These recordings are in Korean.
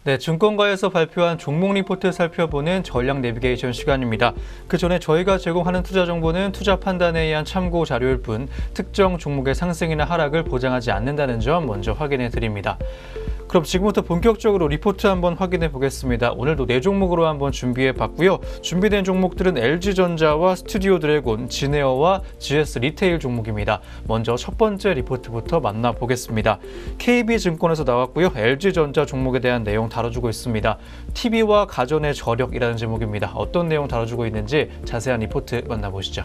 네, 증권가에서 발표한 종목 리포트 살펴보는 전략 내비게이션 시간입니다. 그 전에 저희가 제공하는 투자 정보는 투자 판단에 의한 참고 자료일 뿐 특정 종목의 상승이나 하락을 보장하지 않는다는 점 먼저 확인해 드립니다. 그럼 지금부터 본격적으로 리포트 한번 확인해 보겠습니다. 오늘도 4종목으로 한번 준비해 봤고요. 준비된 종목들은 LG전자와 스튜디오 드래곤, 진에어와 GS 리테일 종목입니다. 먼저 첫 번째 리포트부터 만나보겠습니다. KB증권에서 나왔고요. LG전자 종목에 대한 내용 다뤄주고 있습니다. TV와 가전의 저력이라는 제목입니다. 어떤 내용 다뤄주고 있는지 자세한 리포트 만나보시죠.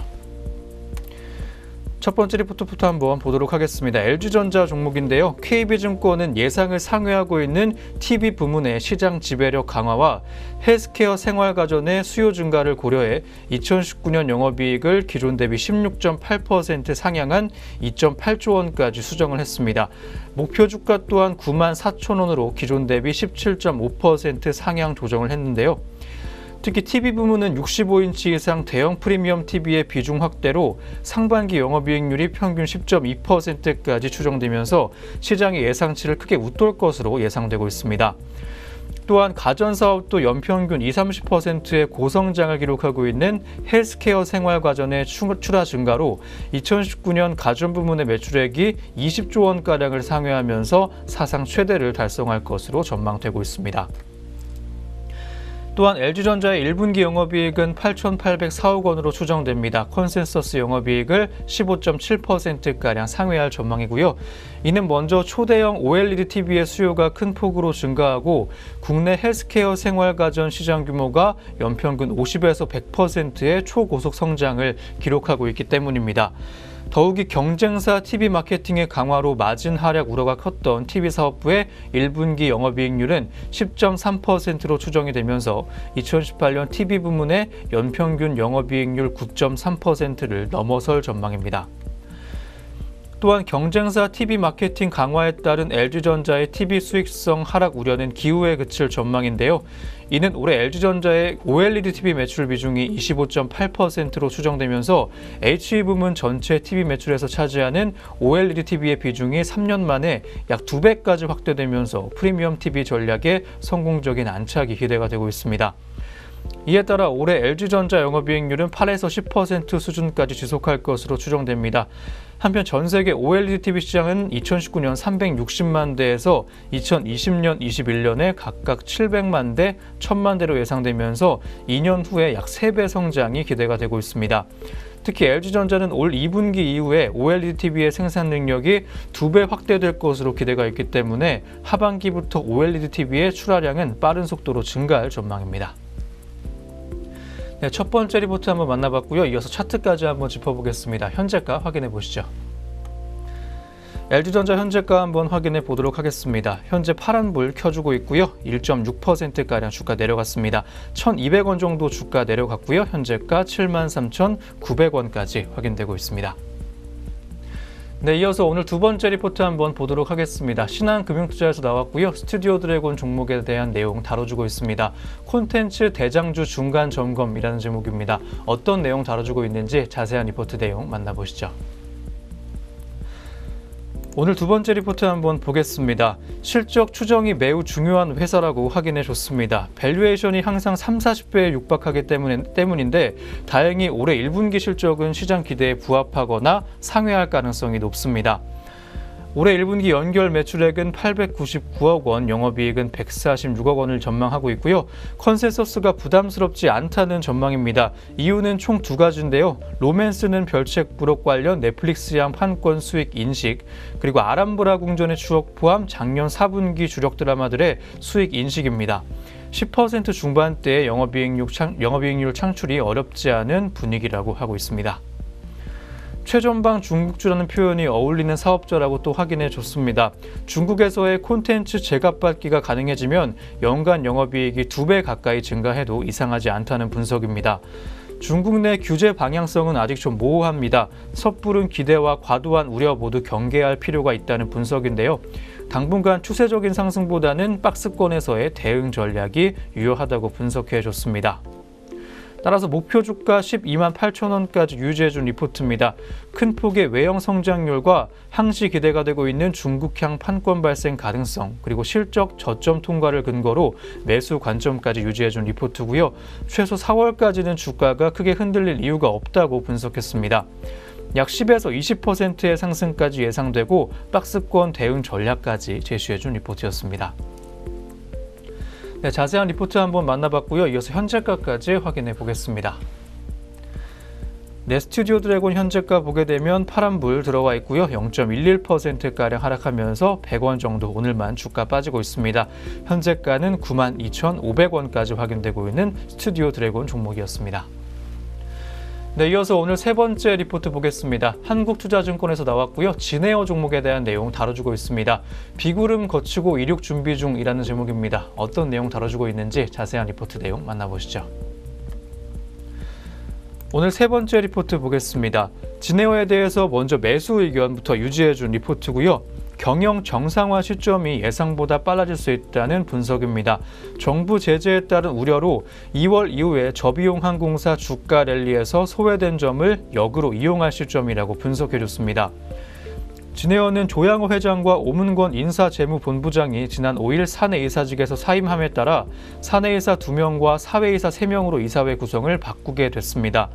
첫 번째 리포트부터 한번 보도록 하겠습니다. LG전자 종목인데요. KB증권은 예상을 상회하고 있는 TV 부문의 시장 지배력 강화와 헬스케어 생활가전의 수요 증가를 고려해 2019년 영업이익을 기존 대비 16.8% 상향한 2.8조 원까지 수정을 했습니다. 목표 주가 또한 94,000원으로 기존 대비 17.5% 상향 조정을 했는데요. 특히 TV 부문은 65인치 이상 대형 프리미엄 TV의 비중 확대로 상반기 영업이익률이 평균 10.2%까지 추정되면서 시장의 예상치를 크게 웃돌 것으로 예상되고 있습니다. 또한 가전사업도 연평균 20-30%의 고성장을 기록하고 있는 헬스케어 생활가전의 출하 증가로 2019년 가전 부문의 매출액이 20조 원가량을 상회하면서 사상 최대를 달성할 것으로 전망되고 있습니다. 또한 LG전자의 1분기 영업이익은 8,804억 원으로 추정됩니다. 컨센서스 영업이익을 15.7%가량 상회할 전망이고요. 이는 먼저 초대형 OLED TV의 수요가 큰 폭으로 증가하고 국내 헬스케어 생활가전 시장 규모가 연평균 50에서 100%의 초고속 성장을 기록하고 있기 때문입니다. 더욱이 경쟁사 TV 마케팅의 강화로 마진 하락 우려가 컸던 TV사업부의 1분기 영업이익률은 10.3%로 추정이 되면서 2018년 TV 부문의 연평균 영업이익률 9.3%를 넘어설 전망입니다. 또한 경쟁사 TV 마케팅 강화에 따른 LG전자의 TV 수익성 하락 우려는 기후에 그칠 전망인데요. 이는 올해 LG전자의 OLED TV 매출 비중이 25.8%로 추정되면서 HE 부문 전체 TV 매출에서 차지하는 OLED TV의 비중이 3년 만에 약 2배까지 확대되면서 프리미엄 TV 전략의 성공적인 안착이 기대가 되고 있습니다. 이에 따라 올해 LG전자 영업이익률은 8에서 10% 수준까지 지속할 것으로 추정됩니다. 한편 전 세계 OLED TV 시장은 2019년 360만 대에서 2020년, 21년에 각각 700만 대, 1000만 대로 예상되면서 2년 후에 약 3배 성장이 기대가 되고 있습니다. 특히 LG전자는 올 2분기 이후에 OLED TV의 생산 능력이 2배 확대될 것으로 기대가 있기 때문에 하반기부터 OLED TV의 출하량은 빠른 속도로 증가할 전망입니다. 네, 첫 번째 리포트 한번 만나봤고요. 이어서 차트까지 한번 짚어보겠습니다. 현재가 확인해 보시죠. LG전자 현재가 한번 확인해 보도록 하겠습니다. 현재 파란불 켜주고 있고요. 1.6%가량 주가 내려갔습니다. 1,200원 정도 주가 내려갔고요. 현재가 73,900원까지 확인되고 있습니다. 네, 이어서 오늘 두 번째 리포트 한번 보도록 하겠습니다. 신한금융투자에서 나왔고요. 스튜디오 드래곤 종목에 대한 내용 다뤄주고 있습니다. 콘텐츠 대장주 중간 점검이라는 제목입니다. 어떤 내용 다뤄주고 있는지 자세한 리포트 내용 만나보시죠. 오늘 두 번째 리포트 한번 보겠습니다. 실적 추정이 매우 중요한 회사라고 확인해 줬습니다. 밸류에이션이 항상 30-40배에 육박하기 때문인데 다행히 올해 1분기 실적은 시장 기대에 부합하거나 상회할 가능성이 높습니다. 올해 1분기 연결 매출액은 899억 원, 영업이익은 146억 원을 전망하고 있고요. 컨센서스가 부담스럽지 않다는 전망입니다. 이유는 총 두 가지인데요. 로맨스는 별책 부록 관련 넷플릭스양 판권 수익 인식, 그리고 아람브라 궁전의 추억 포함 작년 4분기 주력 드라마들의 수익 인식입니다. 10% 중반대의 영업이익률 창출이 어렵지 않은 분위기라고 하고 있습니다. 최전방 중국주라는 표현이 어울리는 사업자라고 또 확인해 줬습니다. 중국에서의 콘텐츠 재갑받기가 가능해지면 연간 영업이익이 2배 가까이 증가해도 이상하지 않다는 분석입니다. 중국 내 규제 방향성은 아직 좀 모호합니다. 섣부른 기대와 과도한 우려 모두 경계할 필요가 있다는 분석인데요. 당분간 추세적인 상승보다는 박스권에서의 대응 전략이 유효하다고 분석해 줬습니다. 따라서 목표 주가 12만 8천 원까지 유지해준 리포트입니다. 큰 폭의 외형 성장률과 항시 기대가 되고 있는 중국향 판권 발생 가능성, 그리고 실적 저점 통과를 근거로 매수 관점까지 유지해준 리포트고요. 최소 4월까지는 주가가 크게 흔들릴 이유가 없다고 분석했습니다. 약 10에서 20%의 상승까지 예상되고 박스권 대응 전략까지 제시해준 리포트였습니다. 네, 자세한 리포트 한번 만나봤고요. 이어서 현재가까지 확인해 보겠습니다. 네, 스튜디오 드래곤 현재가 보게 되면 파란불 들어와 있고요. 0.11%가량 하락하면서 100원 정도 오늘만 주가 빠지고 있습니다. 현재가는 92,500원까지 확인되고 있는 스튜디오 드래곤 종목이었습니다. 네, 이어서 오늘 세 번째 리포트 보겠습니다. 한국투자증권에서 나왔고요. 진에어 종목에 대한 내용 다뤄주고 있습니다. 비구름 거치고 이륙 준비 중이라는 제목입니다. 어떤 내용 다뤄주고 있는지 자세한 리포트 내용 만나보시죠. 오늘 세 번째 리포트 보겠습니다. 진에어에 대해서 먼저 매수 의견부터 유지해준 리포트고요. 경영 정상화 시점이 예상보다 빨라질 수 있다는 분석입니다. 정부 제재에 따른 우려로 2월 이후에 저비용 항공사 주가 랠리에서 소외된 점을 역으로 이용할 시점이라고 분석해줬습니다. 진에어는 조양호 회장과 오문권 인사재무본부장이 지난 5일 사내이사직에서 사임함에 따라 사내이사 2명과 사외이사 3명으로 이사회 구성을 바꾸게 됐습니다.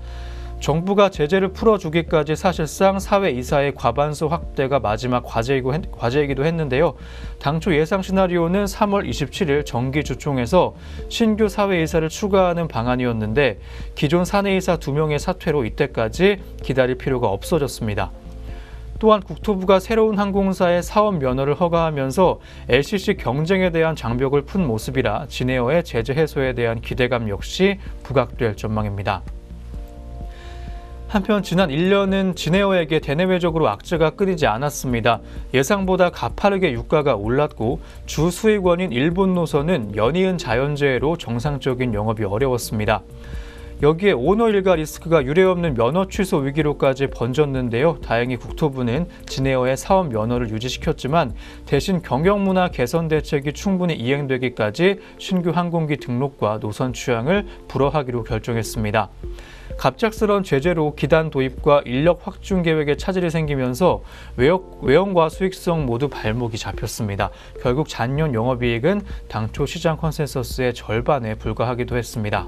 정부가 제재를 풀어주기까지 사실상 사회이사의 과반수 확대가 마지막 과제이기도 했는데요. 당초 예상 시나리오는 3월 27일 정기주총에서 신규 사회이사를 추가하는 방안이었는데 기존 사내이사 2명의 사퇴로 이때까지 기다릴 필요가 없어졌습니다. 또한 국토부가 새로운 항공사의 사업 면허를 허가하면서 LCC 경쟁에 대한 장벽을 푼 모습이라 진에어의 제재 해소에 대한 기대감 역시 부각될 전망입니다. 한편 지난 1년은 진에어에게 대내외적으로 악재가 끊이지 않았습니다. 예상보다 가파르게 유가가 올랐고 주 수익원인 일본 노선은 연이은 자연재해로 정상적인 영업이 어려웠습니다. 여기에 오너 일가 리스크가 유례없는 면허 취소 위기로까지 번졌는데요. 다행히 국토부는 진에어의 사업 면허를 유지시켰지만 대신 경영문화 개선 대책이 충분히 이행되기까지 신규 항공기 등록과 노선 취향을 불허하기로 결정했습니다. 갑작스런 제재로 기단 도입과 인력 확충 계획에 차질이 생기면서 외형과 수익성 모두 발목이 잡혔습니다. 결국 잔년 영업이익은 당초 시장 컨센서스의 절반에 불과하기도 했습니다.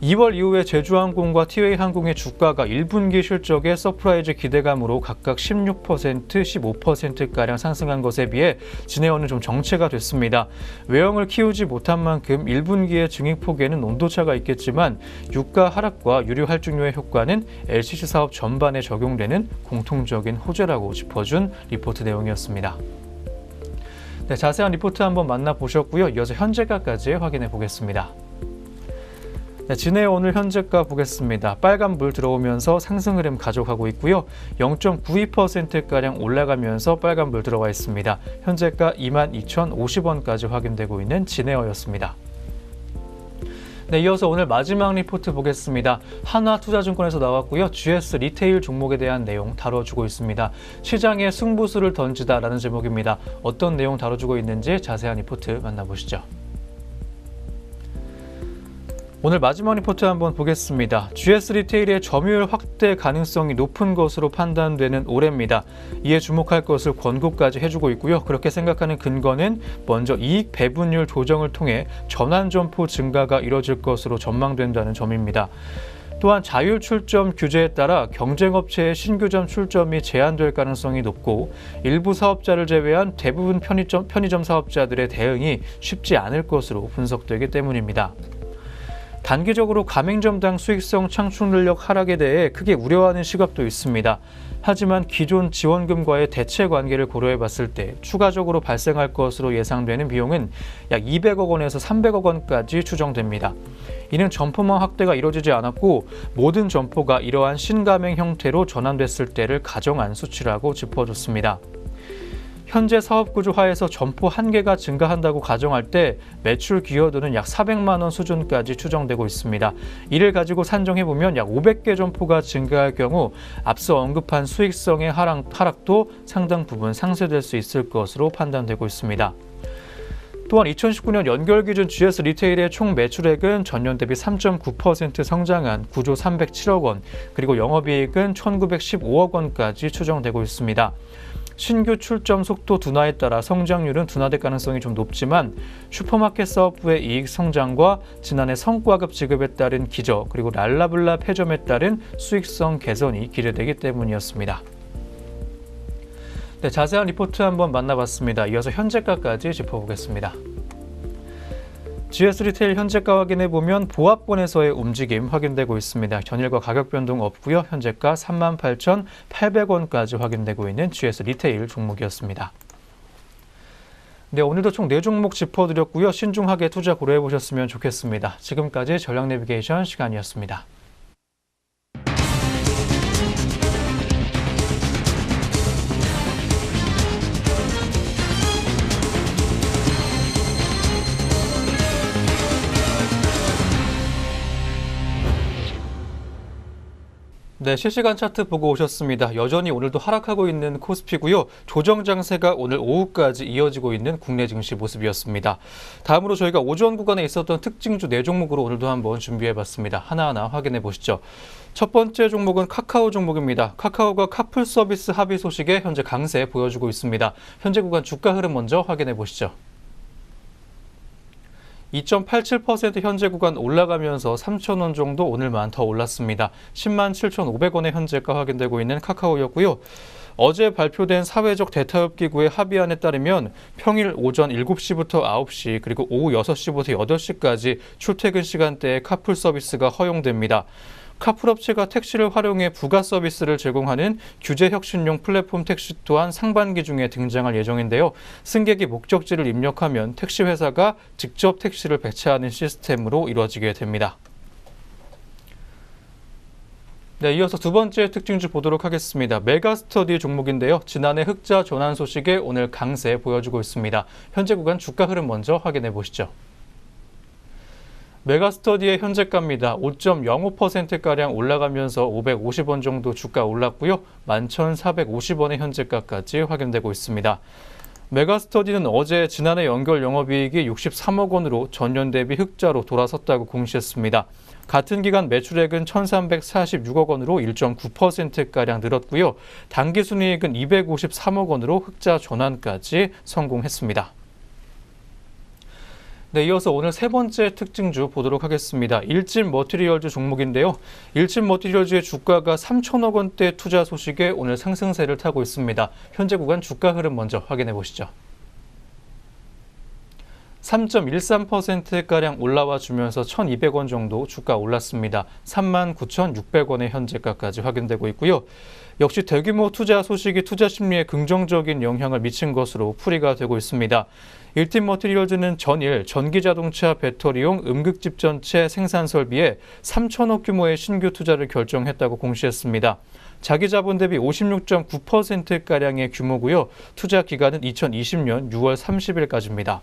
2월 이후에 제주항공과 티웨이항공의 주가가 1분기 실적의 서프라이즈 기대감으로 각각 16%, 15%가량 상승한 것에 비해 진에어는 좀 정체가 됐습니다. 외형을 키우지 못한 만큼 1분기의 증액폭에는 온도차가 있겠지만 유가 하락과 유류 할증료의 효과는 LCC 사업 전반에 적용되는 공통적인 호재라고 짚어준 리포트 내용이었습니다. 네, 자세한 리포트 한번 만나보셨고요. 이어서 현재가까지 확인해 보겠습니다. 네, 진에어 오늘 현재가 보겠습니다. 빨간불 들어오면서 상승 흐름 가져가고 있고요. 0.92%가량 올라가면서 빨간불 들어와 있습니다. 현재가 22,050원까지 확인되고 있는 진에어였습니다. 네, 이어서 오늘 마지막 리포트 보겠습니다. 한화투자증권에서 나왔고요. GS 리테일 종목에 대한 내용 다뤄주고 있습니다. 시장에 승부수를 던지다라는 제목입니다. 어떤 내용 다뤄주고 있는지 자세한 리포트 만나보시죠. 오늘 마지막 리포트 한번 보겠습니다. GS 리테일의 점유율 확대 가능성이 높은 것으로 판단되는 올해입니다. 이에 주목할 것을 권고까지 해주고 있고요. 그렇게 생각하는 근거는 먼저 이익 배분율 조정을 통해 전환 점포 증가가 이뤄질 것으로 전망된다는 점입니다. 또한 자율 출점 규제에 따라 경쟁업체의 신규점 출점이 제한될 가능성이 높고 일부 사업자를 제외한 대부분 편의점 사업자들의 대응이 쉽지 않을 것으로 분석되기 때문입니다. 단기적으로 가맹점당 수익성 창출 능력 하락에 대해 크게 우려하는 시각도 있습니다. 하지만 기존 지원금과의 대체 관계를 고려해 봤을 때 추가적으로 발생할 것으로 예상되는 비용은 약 200억 원에서 300억 원까지 추정됩니다. 이는 점포망 확대가 이루어지지 않았고 모든 점포가 이러한 신가맹 형태로 전환됐을 때를 가정한 수치라고 짚어줬습니다. 현재 사업구조 하에서 점포 1개가 증가한다고 가정할 때 매출 기여도는 약 400만 원 수준까지 추정되고 있습니다. 이를 가지고 산정해보면 약 500개 점포가 증가할 경우 앞서 언급한 수익성의 하락도 상당 부분 상쇄될 수 있을 것으로 판단되고 있습니다. 또한 2019년 연결 기준 GS 리테일의 총 매출액은 전년 대비 3.9% 성장한 9조 307억 원, 그리고 영업이익은 1,915억 원까지 추정되고 있습니다. 신규 출점 속도 둔화에 따라 성장률은 둔화될 가능성이 좀 높지만 슈퍼마켓 사업부의 이익 성장과 지난해 성과급 지급에 따른 기저, 그리고 랄라블라 폐점에 따른 수익성 개선이 기대되기 때문이었습니다. 네, 자세한 리포트 한번 만나봤습니다. 이어서 현재가까지 짚어보겠습니다. GS 리테일 현재가 확인해보면 보합권에서의 움직임 확인되고 있습니다. 전일과 가격 변동 없고요. 현재가 38,800원까지 확인되고 있는 GS 리테일 종목이었습니다. 네, 오늘도 총 4종목 짚어드렸고요. 신중하게 투자 고려해보셨으면 좋겠습니다. 지금까지 전략 내비게이션 시간이었습니다. 네, 실시간 차트 보고 오셨습니다. 여전히 오늘도 하락하고 있는 코스피고요. 조정 장세가 오늘 오후까지 이어지고 있는 국내 증시 모습이었습니다. 다음으로 저희가 오전 구간에 있었던 특징주 4종목으로 오늘도 한번 준비해봤습니다. 하나하나 확인해 보시죠. 첫 번째 종목은 카카오 종목입니다. 카카오가 카풀 서비스 합의 소식에 현재 강세 보여주고 있습니다. 현재 구간 주가 흐름 먼저 확인해 보시죠. 2.87% 현재 구간 올라가면서 3,000원 정도 오늘만 더 올랐습니다. 107,500원의 현재가 확인되고 있는 카카오였고요. 어제 발표된 사회적 대타협 기구의 합의안에 따르면 평일 오전 7시부터 9시 그리고 오후 6시부터 8시까지 출퇴근 시간대에 카풀 서비스가 허용됩니다. 카풀 업체가 택시를 활용해 부가 서비스를 제공하는 규제 혁신용 플랫폼 택시 또한 상반기 중에 등장할 예정인데요. 승객이 목적지를 입력하면 택시 회사가 직접 택시를 배차하는 시스템으로 이루어지게 됩니다. 네, 이어서 두 번째 특징주 보도록 하겠습니다. 메가스터디 종목인데요. 지난해 흑자 전환 소식에 오늘 강세 보여주고 있습니다. 현재 구간 주가 흐름 먼저 확인해 보시죠. 메가스터디의 현재가입니다. 5.05%가량 올라가면서 550원 정도 주가 올랐고요. 11,450원의 현재가까지 확인되고 있습니다. 메가스터디는 어제 지난해 연결 영업이익이 63억 원으로 전년 대비 흑자로 돌아섰다고 공시했습니다. 같은 기간 매출액은 1,346억 원으로 1.9%가량 늘었고요. 당기순이익은 253억 원으로 흑자 전환까지 성공했습니다. 네, 이어서 오늘 세 번째 특징주 보도록 하겠습니다. 일진 머티리얼즈 종목인데요. 일진 머티리얼즈의 주가가 3천억 원대 투자 소식에 오늘 상승세를 타고 있습니다. 현재 구간 주가 흐름 먼저 확인해 보시죠. 3.13%가량 올라와 주면서 1,200원 정도 주가 올랐습니다. 39,600원의 현재가까지 확인되고 있고요. 역시 대규모 투자 소식이 투자 심리에 긍정적인 영향을 미친 것으로 풀이가 되고 있습니다. 일진 머티리얼즈는 전일 전기자동차 배터리용 음극집전체 생산 설비에 3천억 규모의 신규 투자를 결정했다고 공시했습니다. 자기 자본 대비 56.9%가량의 규모고요. 투자 기간은 2020년 6월 30일까지입니다.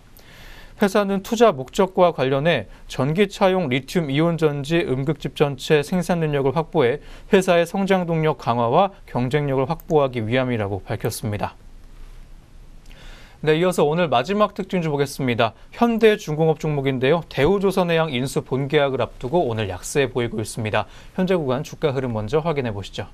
회사는 투자 목적과 관련해 전기차용 리튬 이온 전지 음극집전체 생산 능력을 확보해 회사의 성장 동력 강화와 경쟁력을 확보하기 위함이라고 밝혔습니다. 네, 이어서 오늘 마지막 특징주 보겠습니다. 현대중공업 종목인데요. 대우조선해양 인수 본계약을 앞두고 오늘 약세 보이고 있습니다. 현재 구간 주가 흐름 먼저 확인해 보시죠.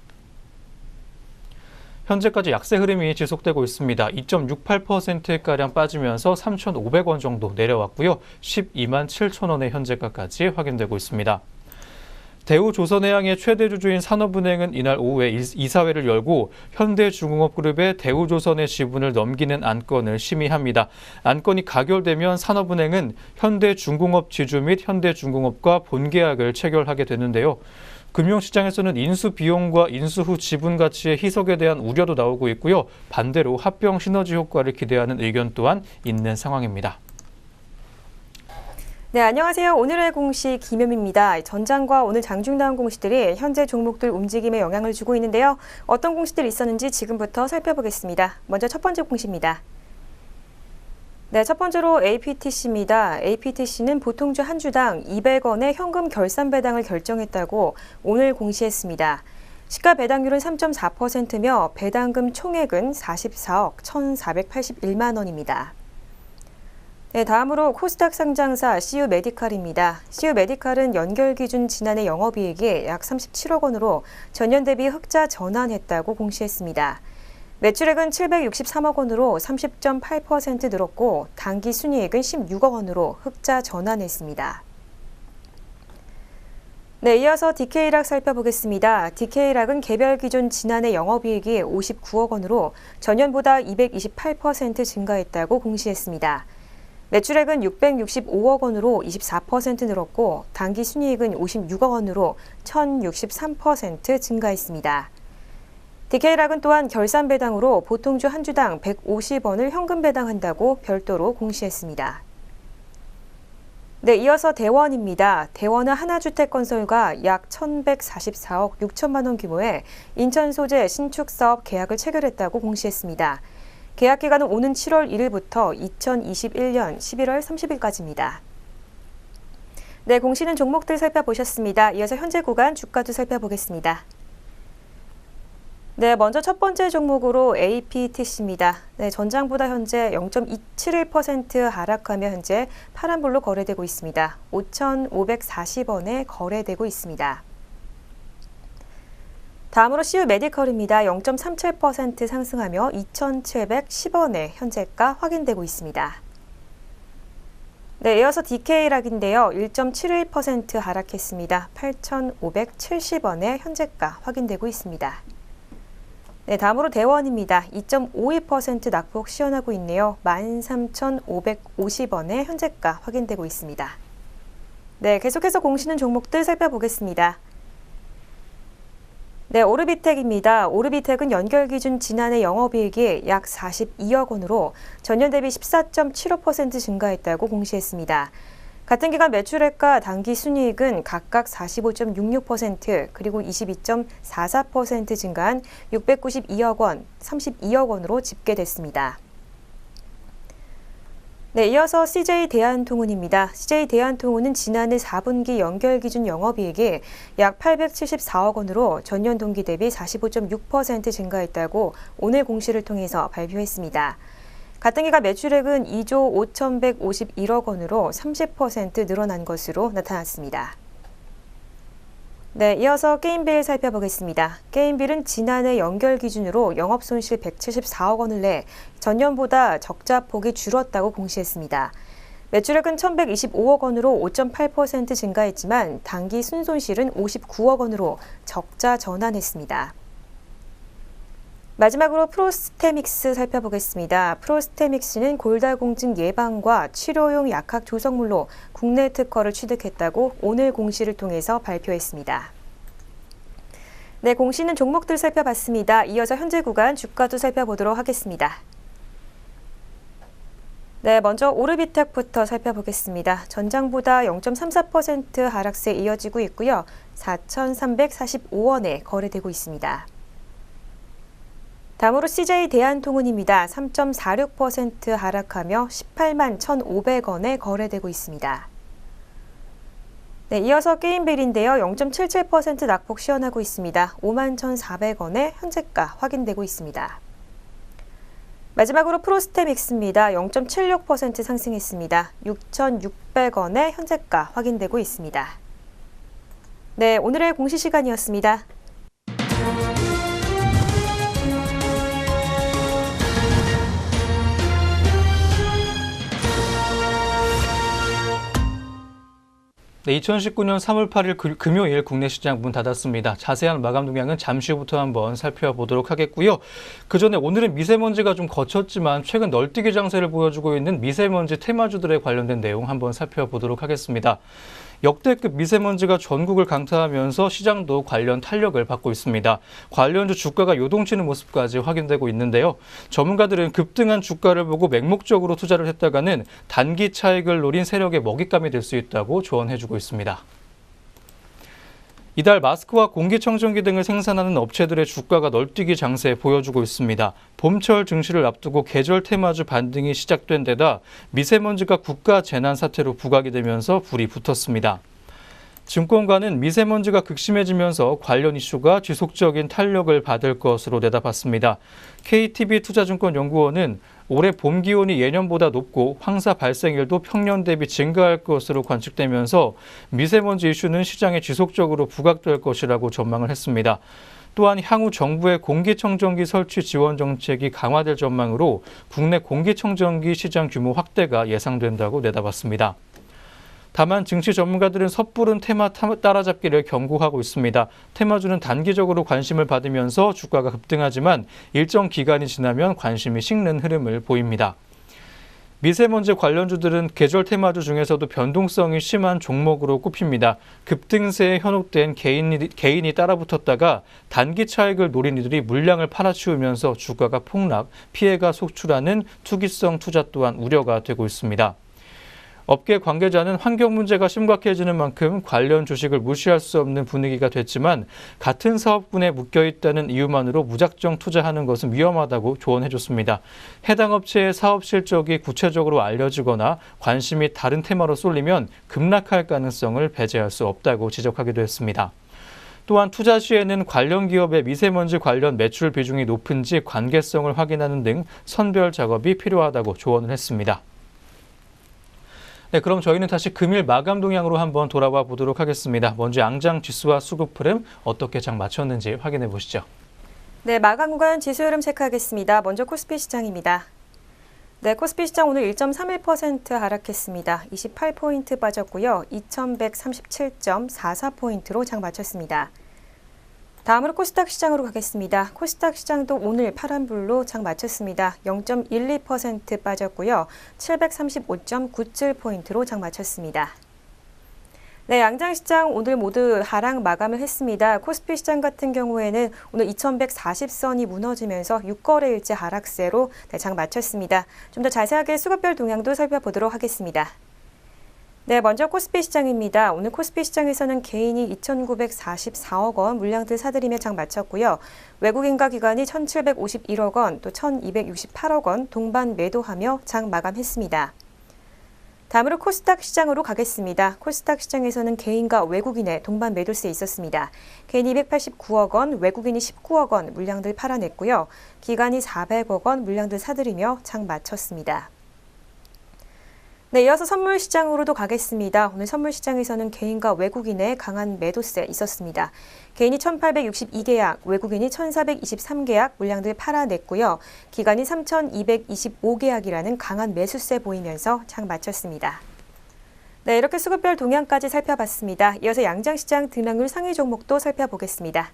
현재까지 약세 흐름이 지속되고 있습니다. 2.68%가량 빠지면서 3,500원 정도 내려왔고요. 12만 7천원의 현재가까지 확인되고 있습니다. 대우조선해양의 최대 주주인 산업은행은 이날 오후에 이사회를 열고 현대중공업그룹의 대우조선의 지분을 넘기는 안건을 심의합니다. 안건이 가결되면 산업은행은 현대중공업 지주 및 현대중공업과 본계약을 체결하게 되는데요. 금융시장에서는 인수 비용과 인수 후 지분 가치의 희석에 대한 우려도 나오고 있고요. 반대로 합병 시너지 효과를 기대하는 의견 또한 있는 상황입니다. 네, 안녕하세요. 오늘의 공시 김현미입니다. 전장과 오늘 장중다운 공시들이 현재 종목들 움직임에 영향을 주고 있는데요. 어떤 공시들이 있었는지 지금부터 살펴보겠습니다. 먼저 첫 번째 공시입니다. 네, 첫 번째로 APTC입니다. APTC는 보통주 한 주당 200원의 현금 결산 배당을 결정했다고 오늘 공시했습니다. 시가 배당률은 3.4%며 배당금 총액은 44억 1,481만 원입니다. 네, 다음으로 코스닥 상장사 CU 메디칼입니다. CU 메디칼은 연결 기준 지난해 영업이익이 약 37억 원으로 전년 대비 흑자 전환했다고 공시했습니다. 매출액은 763억 원으로 30.8% 늘었고 당기 순이익은 16억 원으로 흑자 전환했습니다. 네, 이어서 DK락 살펴보겠습니다. DK락은 개별 기준 지난해 영업이익이 59억 원으로 전년보다 228% 증가했다고 공시했습니다. 매출액은 665억 원으로 24% 늘었고 당기 순이익은 56억 원으로 1063% 증가했습니다. DK락은 또한 결산 배당으로 보통주 한 주당 150원을 현금 배당한다고 별도로 공시했습니다. 네, 이어서 대원입니다. 대원은 하나주택건설과 약 1,144억 6천만 원 규모의 인천 소재 신축 사업 계약을 체결했다고 공시했습니다. 계약 기간은 오는 7월 1일부터 2021년 11월 30일까지입니다. 네, 공시는 종목들 살펴보셨습니다. 이어서 현재 구간 주가도 살펴보겠습니다. 네, 먼저 첫 번째 종목으로 APTC입니다. 네, 전장보다 현재 0.271% 하락하며 현재 파란불로 거래되고 있습니다. 5,540원에 거래되고 있습니다. 다음으로 CU 메디컬입니다. 0.37% 상승하며 2,710원에 현재가 확인되고 있습니다. 네, 이어서 DK락인데요. 1.71% 하락했습니다. 8,570원에 현재가 확인되고 있습니다. 네, 다음으로 대원입니다. 2.52% 낙폭 시현하고 있네요. 13,550원에 현재가 확인되고 있습니다. 네, 계속해서 공시는 종목들 살펴보겠습니다. 네, 오르비텍입니다. 오르비텍은 연결 기준 지난해 영업이익이 약 42억 원으로 전년 대비 14.75% 증가했다고 공시했습니다. 같은 기간 매출액과 당기 순이익은 각각 45.66% 그리고 22.44% 증가한 692억 원, 32억 원으로 집계됐습니다. 네, 이어서 CJ 대한통운입니다. CJ 대한통운은 지난해 4분기 연결 기준 영업이익이 약 874억 원으로 전년 동기 대비 45.6% 증가했다고 오늘 공시를 통해서 발표했습니다. 같은 기간 매출액은 2조 5,151억 원으로 30% 늘어난 것으로 나타났습니다. 네, 이어서 게임빌 살펴보겠습니다. 게임빌은 지난해 연결 기준으로 영업손실 174억 원을 내 전년보다 적자폭이 줄었다고 공시했습니다. 매출액은 1,125억 원으로 5.8% 증가했지만 당기 순손실은 59억 원으로 적자 전환했습니다. 마지막으로 프로스테믹스 살펴보겠습니다. 프로스테믹스는 골다공증 예방과 치료용 약학 조성물로 국내 특허를 취득했다고 오늘 공시를 통해서 발표했습니다. 네, 공시는 종목들 살펴봤습니다. 이어서 현재 구간 주가도 살펴보도록 하겠습니다. 네, 먼저 오르비텍부터 살펴보겠습니다. 전장보다 0.34% 하락세 이어지고 있고요. 4,345원에 거래되고 있습니다. 다음으로 CJ 대한통운입니다. 3.46% 하락하며 18만 1,500원에 거래되고 있습니다. 네, 이어서 게임빌인데요. 0.77% 낙폭 시현하고 있습니다. 5만 1,400원에 현재가 확인되고 있습니다. 마지막으로 프로스테믹스입니다. 0.76% 상승했습니다. 6,600원에 현재가 확인되고 있습니다. 네, 오늘의 공시 시간이었습니다. 네, 2019년 3월 8일 금요일 국내 시장 문 닫았습니다. 자세한 마감 동향은 잠시 후부터 한번 살펴보도록 하겠고요. 그 전에 오늘은 미세먼지가 좀 거쳤지만 최근 널뛰기 장세를 보여주고 있는 미세먼지 테마주들에 관련된 내용 한번 살펴보도록 하겠습니다. 역대급 미세먼지가 전국을 강타하면서 시장도 관련 탄력을 받고 있습니다. 관련주 주가가 요동치는 모습까지 확인되고 있는데요. 전문가들은 급등한 주가를 보고 맹목적으로 투자를 했다가는 단기 차익을 노린 세력의 먹잇감이 될 수 있다고 조언해주고 있습니다. 이달 마스크와 공기청정기 등을 생산하는 업체들의 주가가 널뛰기 장세 보여주고 있습니다. 봄철 증시를 앞두고 계절 테마주 반등이 시작된 데다 미세먼지가 국가 재난 사태로 부각이 되면서 불이 붙었습니다. 증권가는 미세먼지가 극심해지면서 관련 이슈가 지속적인 탄력을 받을 것으로 내다봤습니다. KTB투자증권연구원은 올해 봄 기온이 예년보다 높고 황사 발생일도 평년 대비 증가할 것으로 관측되면서 미세먼지 이슈는 시장에 지속적으로 부각될 것이라고 전망을 했습니다. 또한 향후 정부의 공기청정기 설치 지원 정책이 강화될 전망으로 국내 공기청정기 시장 규모 확대가 예상된다고 내다봤습니다. 다만 증시 전문가들은 섣부른 테마 따라잡기를 경고하고 있습니다. 테마주는 단기적으로 관심을 받으면서 주가가 급등하지만 일정 기간이 지나면 관심이 식는 흐름을 보입니다. 미세먼지 관련주들은 계절 테마주 중에서도 변동성이 심한 종목으로 꼽힙니다. 급등세에 현혹된 개인이 따라붙었다가 단기 차익을 노린 이들이 물량을 팔아치우면서 주가가 폭락, 피해가 속출하는 투기성 투자 또한 우려가 되고 있습니다. 업계 관계자는 환경 문제가 심각해지는 만큼 관련 주식을 무시할 수 없는 분위기가 됐지만 같은 사업군에 묶여있다는 이유만으로 무작정 투자하는 것은 위험하다고 조언해줬습니다. 해당 업체의 사업 실적이 구체적으로 알려지거나 관심이 다른 테마로 쏠리면 급락할 가능성을 배제할 수 없다고 지적하기도 했습니다. 또한 투자 시에는 관련 기업의 미세먼지 관련 매출 비중이 높은지 관계성을 확인하는 등 선별 작업이 필요하다고 조언을 했습니다. 네, 그럼 저희는 다시 금일 마감 동향으로 한번 돌아와 보도록 하겠습니다. 먼저 양장 지수와 수급 흐름 어떻게 장 마쳤는지 확인해 보시죠. 네, 마감 구간 지수 흐름 체크하겠습니다. 먼저 코스피 시장입니다. 네, 코스피 시장 오늘 1.31% 하락했습니다. 28포인트 빠졌고요. 2137.44포인트로 장 마쳤습니다. 다음으로 코스닥 시장으로 가겠습니다. 코스닥 시장도 오늘 파란불로 장 마쳤습니다. 0.12% 빠졌고요. 735.97포인트로 장 마쳤습니다. 네, 양장시장 오늘 모두 하락 마감을 했습니다. 코스피 시장 같은 경우에는 오늘 2140선이 무너지면서 6거래일째 하락세로 장 마쳤습니다. 좀 더 자세하게 수급별 동향도 살펴보도록 하겠습니다. 네, 먼저 코스피 시장입니다. 오늘 코스피 시장에서는 개인이 2,944억 원 물량들 사들이며 장 마쳤고요. 외국인과 기관이 1,751억 원, 또 1,268억 원 동반 매도하며 장 마감했습니다. 다음으로 코스닥 시장으로 가겠습니다. 코스닥 시장에서는 개인과 외국인의 동반 매도세 있었습니다. 개인이 289억 원, 외국인이 19억 원 물량들 팔아냈고요. 기관이 400억 원 물량들 사들이며 장 마쳤습니다. 네, 이어서 선물 시장으로도 가겠습니다. 오늘 선물 시장에서는 개인과 외국인의 강한 매도세 있었습니다. 개인이 1,862계약, 외국인이 1,423계약 물량들 팔아냈고요. 기간이 3,225계약이라는 강한 매수세 보이면서 장 마쳤습니다. 네, 이렇게 수급별 동향까지 살펴봤습니다. 이어서 양장시장 등락률 상위 종목도 살펴보겠습니다.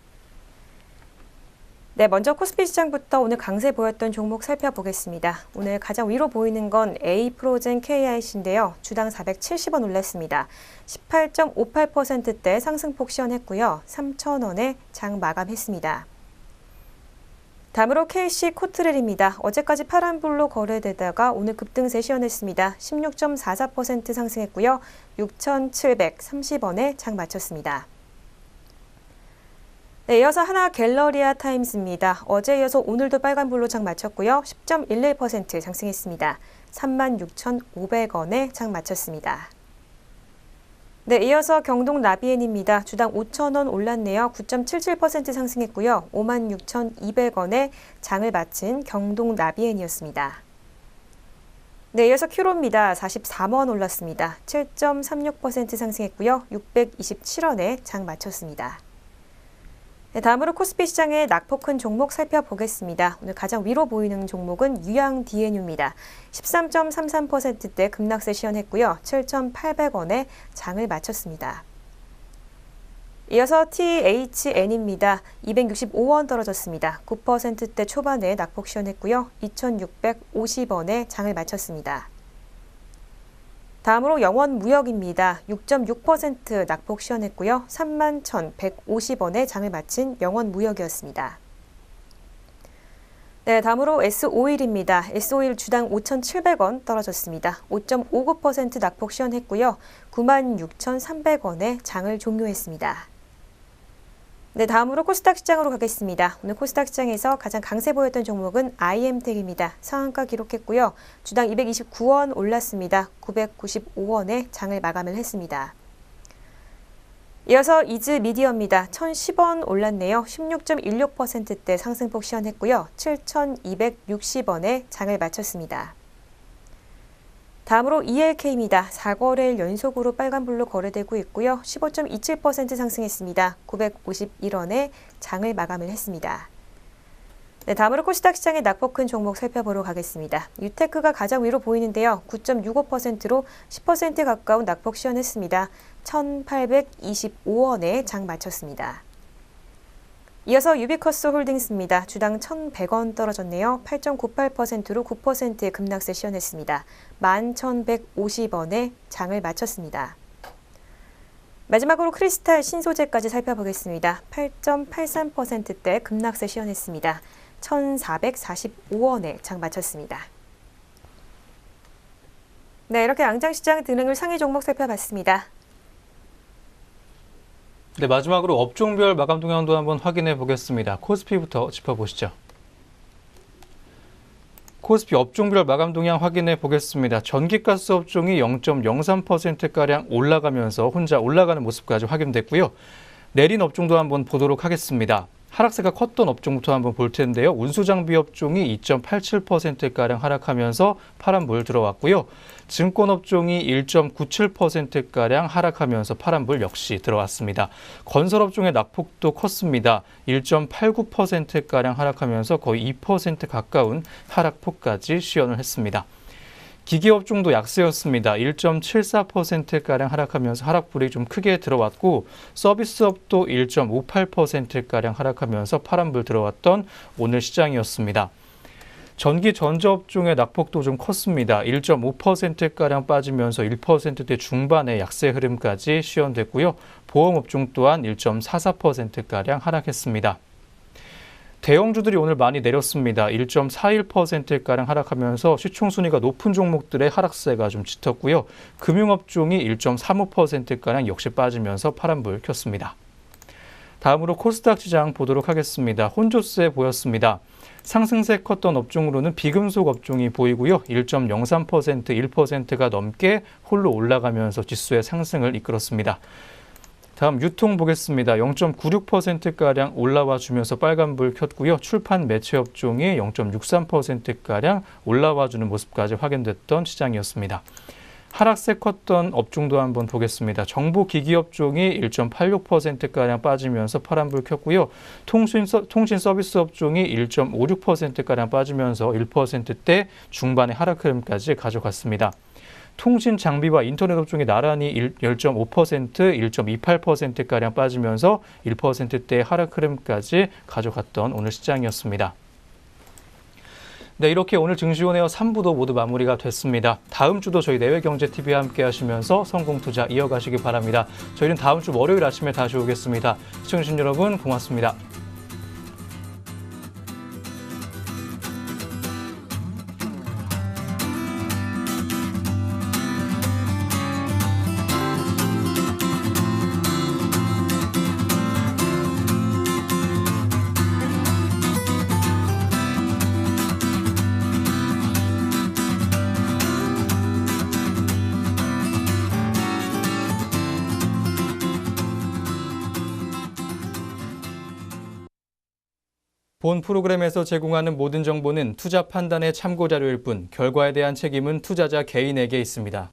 네, 먼저 코스피 시장부터 오늘 강세 보였던 종목 살펴보겠습니다. 오늘 가장 위로 보이는 건 A프로젠 KIC인데요. 주당 470원 올랐습니다. 18.58%대 상승폭 시현했고요. 3,000원에 장 마감했습니다. 다음으로 KC 코트렐입니다. 어제까지 파란불로 거래되다가 오늘 급등세 시현했습니다. 16.44% 상승했고요. 6,730원에 장 마쳤습니다. 네, 이어서 하나 갤러리아 타임스입니다. 어제 이어서 오늘도 빨간불로 장 마쳤고요. 10.11% 상승했습니다. 36,500원에 장 마쳤습니다. 네, 이어서 경동 라비엔입니다. 주당 5,000원 올랐네요. 9.77% 상승했고요. 56,200원에 장을 마친 경동 라비엔이었습니다. 네, 이어서 큐로입니다. 44원 올랐습니다. 7.36% 상승했고요. 627원에 장 마쳤습니다. 네, 다음으로 코스피 시장의 낙폭 큰 종목 살펴보겠습니다. 오늘 가장 위로 보이는 종목은 유양 DNU입니다. 13.33%대 급락세 시현했고요. 7,800원에 장을 마쳤습니다. 이어서 THN입니다. 265원 떨어졌습니다. 9%대 초반에 낙폭 시현했고요. 2,650원에 장을 마쳤습니다. 다음으로 영원무역입니다. 6.6% 낙폭 시현했고요. 31,150원에 장을 마친 영원무역이었습니다. 네, 다음으로 S오일입니다. S오일 주당 5,700원 떨어졌습니다. 5.59% 낙폭 시현했고요. 96,300원에 장을 종료했습니다. 네, 다음으로 코스닥 시장으로 가겠습니다. 오늘 코스닥 시장에서 가장 강세 보였던 종목은 IM텍입니다. 상한가 기록했고요. 주당 229원 올랐습니다. 995원에 장을 마감을 했습니다. 이어서 이즈 미디어입니다. 1,010원 올랐네요. 16.16%대 상승폭 시현했고요. 7,260원에 장을 마쳤습니다. 다음으로 ELK입니다. 4거래일 연속으로 빨간불로 거래되고 있고요. 15.27% 상승했습니다. 951원에 장을 마감을 했습니다. 네, 다음으로 코스닥 시장의 낙폭 큰 종목 살펴보러 가겠습니다. 유테크가 가장 위로 보이는데요. 9.65%로 10% 가까운 낙폭 시현했습니다. 1,825원에 장 마쳤습니다. 이어서 유비커스 홀딩스입니다. 주당 1,100원 떨어졌네요. 8.98%로 9%의 급락세 시현했습니다. 11,150원에 장을 마쳤습니다. 마지막으로 크리스탈 신소재까지 살펴보겠습니다. 8.83%대 급락세 시현했습니다. 1,445원에 장 마쳤습니다. 네, 이렇게 양장시장 등등을 상위 종목 살펴봤습니다. 네, 마지막으로 업종별 마감 동향도 한번 확인해 보겠습니다. 코스피부터 짚어보시죠. 코스피 업종별 마감 동향 확인해 보겠습니다. 전기가스 업종이 0.03%가량 올라가면서 혼자 올라가는 모습까지 확인됐고요. 내린 업종도 한번 보도록 하겠습니다. 하락세가 컸던 업종부터 한번 볼 텐데요. 운수장비 업종이 2.87%가량 하락하면서 파란불 들어왔고요. 증권 업종이 1.97%가량 하락하면서 파란불 역시 들어왔습니다. 건설 업종의 낙폭도 컸습니다. 1.89%가량 하락하면서 거의 2% 가까운 하락폭까지 시현을 했습니다. 기계업종도 약세였습니다. 1.74%가량 하락하면서 하락불이 좀 크게 들어왔고 서비스업도 1.58%가량 하락하면서 파란불 들어왔던 오늘 시장이었습니다. 전기 전자업종의 낙폭도 좀 컸습니다. 1.5%가량 빠지면서 1%대 중반의 약세 흐름까지 시현됐고요. 보험업종 또한 1.44%가량 하락했습니다. 대형주들이 오늘 많이 내렸습니다. 1.41%가량 하락하면서 시총순위가 높은 종목들의 하락세가 좀 짙었고요. 금융업종이 1.35%가량 역시 빠지면서 파란불 켰습니다. 다음으로 코스닥 시장 보도록 하겠습니다. 혼조세 보였습니다. 상승세 컸던 업종으로는 비금속 업종이 보이고요. 1.03%, 1%가 넘게 홀로 올라가면서 지수의 상승을 이끌었습니다. 다음 유통 보겠습니다. 0.96%가량 올라와 주면서 빨간불 켰고요. 출판 매체 업종이 0.63%가량 올라와 주는 모습까지 확인됐던 시장이었습니다. 하락세 컸던 업종도 한번 보겠습니다. 정보기기 업종이 1.86%가량 빠지면서 파란불 켰고요. 통신 서비스 업종이 1.56%가량 빠지면서 1%대 중반의 하락 흐름까지 가져갔습니다. 통신 장비와 인터넷 업종이 나란히 1.5%, 1.28%가량 빠지면서 1%대의 하락 흐름까지 가져갔던 오늘 시장이었습니다. 네, 이렇게 오늘 증시온에어 3부도 모두 마무리가 됐습니다. 다음 주도 저희 내외경제TV와 함께 하시면서 성공투자 이어가시기 바랍니다. 저희는 다음 주 월요일 아침에 다시 오겠습니다. 시청해주신 여러분 고맙습니다. 본 프로그램에서 제공하는 모든 정보는 투자 판단의 참고 자료일 뿐 결과에 대한 책임은 투자자 개인에게 있습니다.